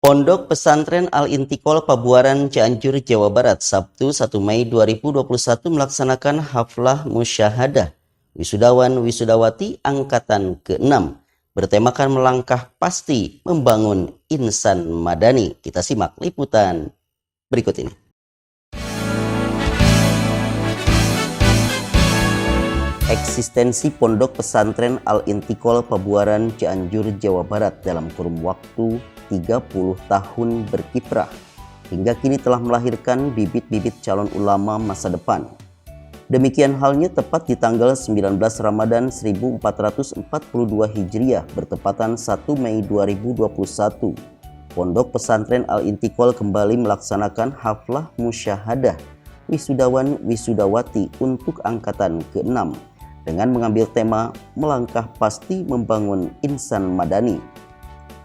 Pondok Pesantren Al-Intiqol Pabuaran Cianjur, Jawa Barat, Sabtu 1 Mei 2021 melaksanakan haflah musyahadah wisudawan wisudawati angkatan ke-6 bertemakan melangkah pasti membangun insan madani. Kita simak liputan berikut ini. Eksistensi Pondok Pesantren Al-Intiqol Pabuaran Cianjur, Jawa Barat dalam kurun waktu 30 tahun berkiprah hingga kini telah melahirkan bibit-bibit calon ulama masa depan. Demikian halnya tepat di tanggal 19 Ramadan 1442 Hijriah bertepatan 1 Mei 2021. Pondok Pesantren Al-Intiqol kembali melaksanakan haflah musyahadah wisudawan wisudawati untuk angkatan ke-6 dengan mengambil tema melangkah pasti membangun insan madani.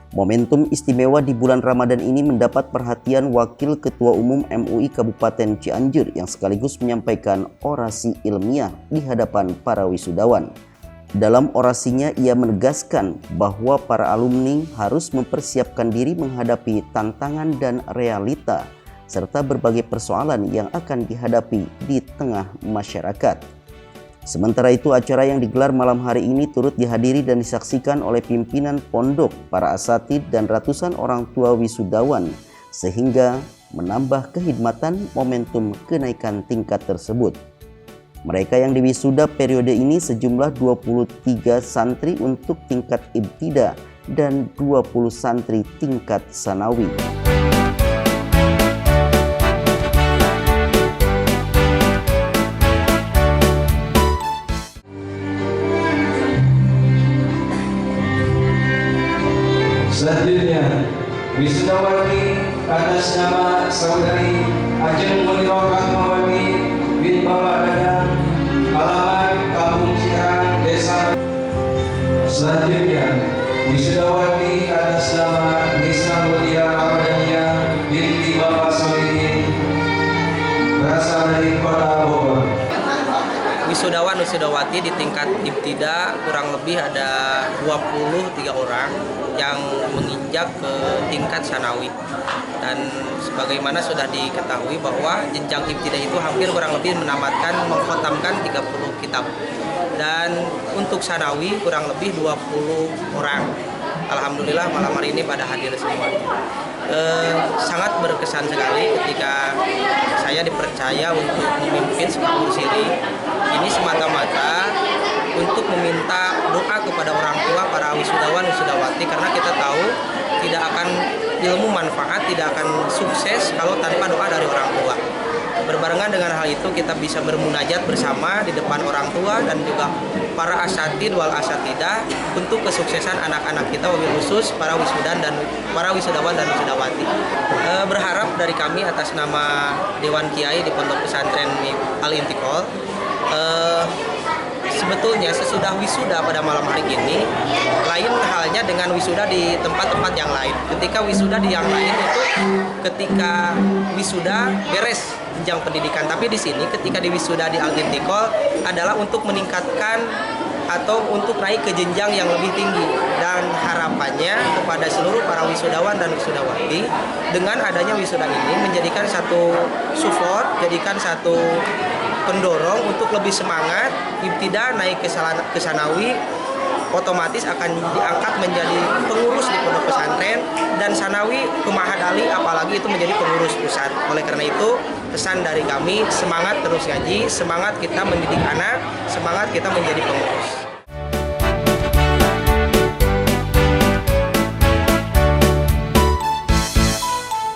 Momentum istimewa di bulan Ramadan ini mendapat perhatian Wakil Ketua Umum MUI Kabupaten Cianjur yang sekaligus menyampaikan orasi ilmiah di hadapan para wisudawan. Dalam orasinya ia menegaskan bahwa para alumni harus mempersiapkan diri menghadapi tantangan dan realita serta berbagai persoalan yang akan dihadapi di tengah masyarakat. Sementara itu, acara yang digelar malam hari ini turut dihadiri dan disaksikan oleh pimpinan pondok, para asatid, dan ratusan orang tua wisudawan, sehingga menambah kehidmatan momentum kenaikan tingkat tersebut. Mereka yang diwisuda periode ini sejumlah 23 santri untuk tingkat ibtida dan 20 santri tingkat sanawi. Selanjutnya, wisudawati atas nama Saudari Ajeng Munirah Rahmawati bin Bapak Dadang, alamat Kampung Cikarang, Desa. Selanjutnya, wisudawati atas nama Nisa Mutia Ramadhania binti Bapak Solihin, berasal dari Kota Bogor. Wisudawan wisudawati di tingkat ibtida kurang lebih ada 23 orang yang menginjak ke tingkat sanawi. Dan sebagaimana sudah diketahui bahwa jenjang ibtida itu hampir kurang lebih menamatkan mengkhatamkan 30 kitab. Dan untuk sanawi kurang lebih 20 orang. Alhamdulillah malam hari ini pada hadir semua. Sangat berkesan sekali ketika saya dipercaya untuk memimpin sebuah siri. Ini semata-mata untuk meminta doa kepada orang tua para wisudawan wisudawati, karena kita tahu tidak akan ilmu manfaat, tidak akan sukses kalau tanpa doa dari orang tua. Berbarengan dengan hal itu kita bisa bermunajat bersama di depan orang tua dan juga para asatid wal asatidah untuk kesuksesan anak-anak kita, wabil khusus para wisudan dan para wisudawan dan wisudawati. Berharap dari kami atas nama Dewan Kiai di Pondok Pesantren Al-Intiqol, sebetulnya sesudah wisuda pada malam hari ini lain halnya dengan wisuda di tempat-tempat yang lain. Ketika wisuda di yang lain itu ketika wisuda beres jenjang pendidikan, tapi di sini ketika di wisuda di Al-Intiqol adalah untuk meningkatkan atau untuk naik ke jenjang yang lebih tinggi. Dan harapannya kepada seluruh para wisudawan dan wisudawati dengan adanya wisuda ini menjadikan satu support, jadikan satu pendorong untuk lebih semangat ibtida naik ke sanawi, otomatis akan diangkat menjadi pengurus di pondok pesantren, dan sanawi ke Ma'had Ali apalagi itu menjadi pengurus pusat. Oleh karena itu pesan dari kami, semangat terus ngaji, semangat kita mendidik anak, semangat kita menjadi pengurus.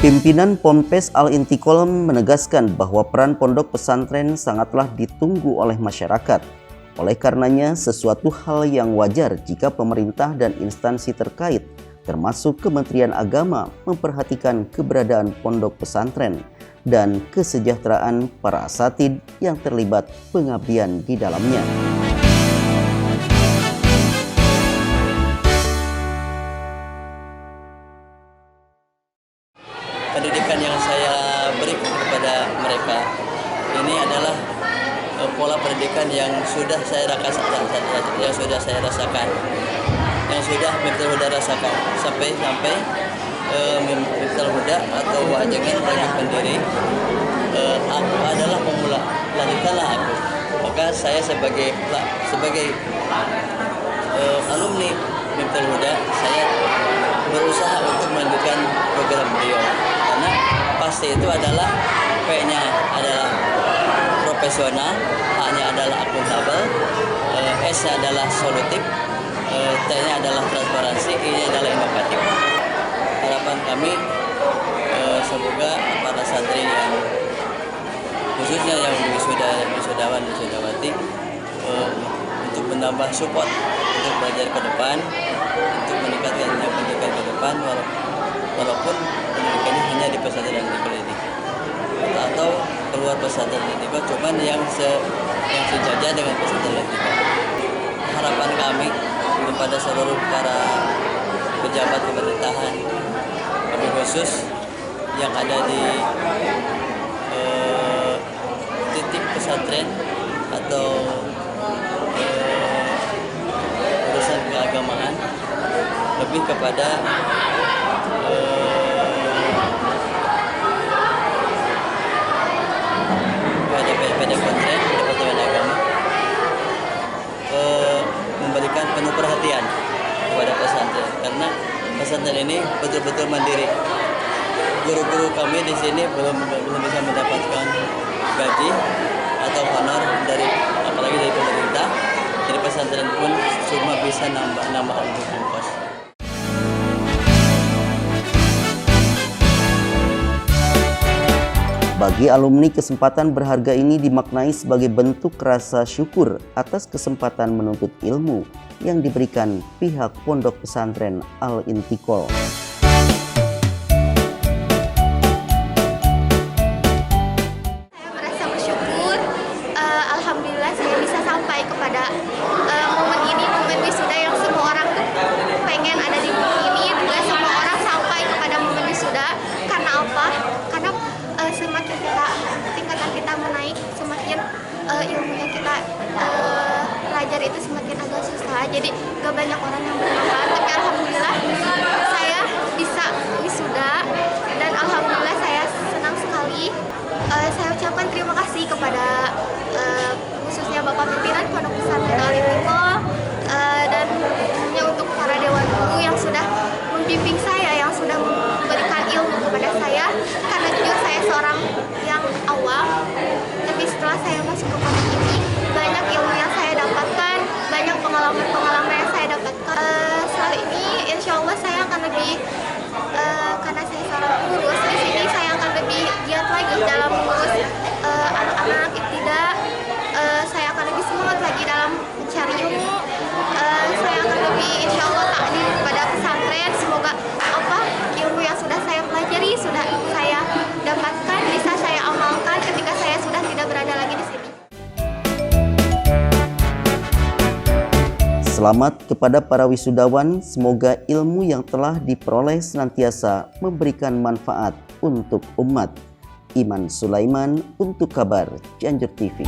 Pimpinan Ponpes Al-Intiqol menegaskan bahwa peran pondok pesantren sangatlah ditunggu oleh masyarakat. Oleh karenanya, sesuatu hal yang wajar jika pemerintah dan instansi terkait, termasuk Kementerian Agama, memperhatikan keberadaan pondok pesantren dan kesejahteraan para asatid yang terlibat pengabdian di dalamnya. Pendidikan yang saya beri kepada mereka ini adalah pola pendidikan yang sudah saya rasakan, yang sudah betul-betul rasakan sampai Miftal Huda atau Wajengan bagi pendiri. Aku adalah pemula, lanjutkanlah aku. Maka saya sebagai alumni Miftal Huda, saya berusaha untuk melanjutkan program beliau, karena pasti itu adalah P-nya adalah profesional, A-nya adalah akuntabel, S-nya adalah solutif, T-nya adalah transparansi, I-nya adalah inovatif. Harapan kami semoga para santri yang khususnya yang wisudawan wisudawati untuk menambah support untuk belajar ke depan, untuk meningkatkan pendidikan ke depan, walaupun pendidikannya hanya di pesantren Al-Itikol ini atau keluar pesantren Al-Itikol, cuman yang sejajar dengan pesantren Al-Itikol. Harapan kami kepada seluruh para pejabat pemerintahan, kami khusus yang ada di titik pesantren atau urusan keagamaan, lebih kepada pesantren, Departemen Agama, memberikan penuh perhatian kepada pesantren, karena pesantren ini betul-betul mandiri. Guru-guru kami di sini belum bisa mendapatkan gaji atau honor apalagi dari pemerintah. Jadi pesantren pun cuma bisa nambah untuk ongkos. Bagi alumni, kesempatan berharga ini dimaknai sebagai bentuk rasa syukur atas kesempatan menuntut ilmu yang diberikan pihak Pondok Pesantren Al-Intiqol. Saya merasa bersyukur, alhamdulillah saya bisa sampai kepada momen ini, momen wisuda yang semua orang tuh pengen ada di momen ini. Juga semua orang sampai kepada momen wisuda. Karena apa? Karena semakin tingkatan kita menaik, semakin ilmu yang kita pelajari itu semakin agak susah. Jadi gak banyak orang yang bermanfaat. Tapi alhamdulillah saya bisa wisuda dan alhamdulillah saya senang sekali. Saya ucapkan terima kasih kepada khususnya Bapak Pimpinan Pondok Pesantren Al-Intiqol dan tentunya untuk para dewan guru yang sudah membimbing saya, yang sudah memberikan ilmu kepada saya. Karena jujur saya seorang yang awam, tapi setelah saya masuk ke pondok ini banyak ilmu yang saya dapatkan, banyak pengalaman yang saya dapatkan. Setelah ini insya Allah saya akan lebih karena saya seorang pengurus di sini, saya akan lebih giat lagi dalam mengurus anak-anak ibtidah. Saya akan lebih semangat lagi dalam mencari ilmu. Saya akan lebih insya Allah takdim kepada pesantren. Semoga ilmu yang sudah saya pelajari, sudah saya dapatkan, bisa saya amalkan ketika saya sudah tidak berada lagi di sini. Selamat kepada para wisudawan, semoga ilmu yang telah diperoleh senantiasa memberikan manfaat untuk umat. Iman Sulaiman untuk Kabar Cianjur TV.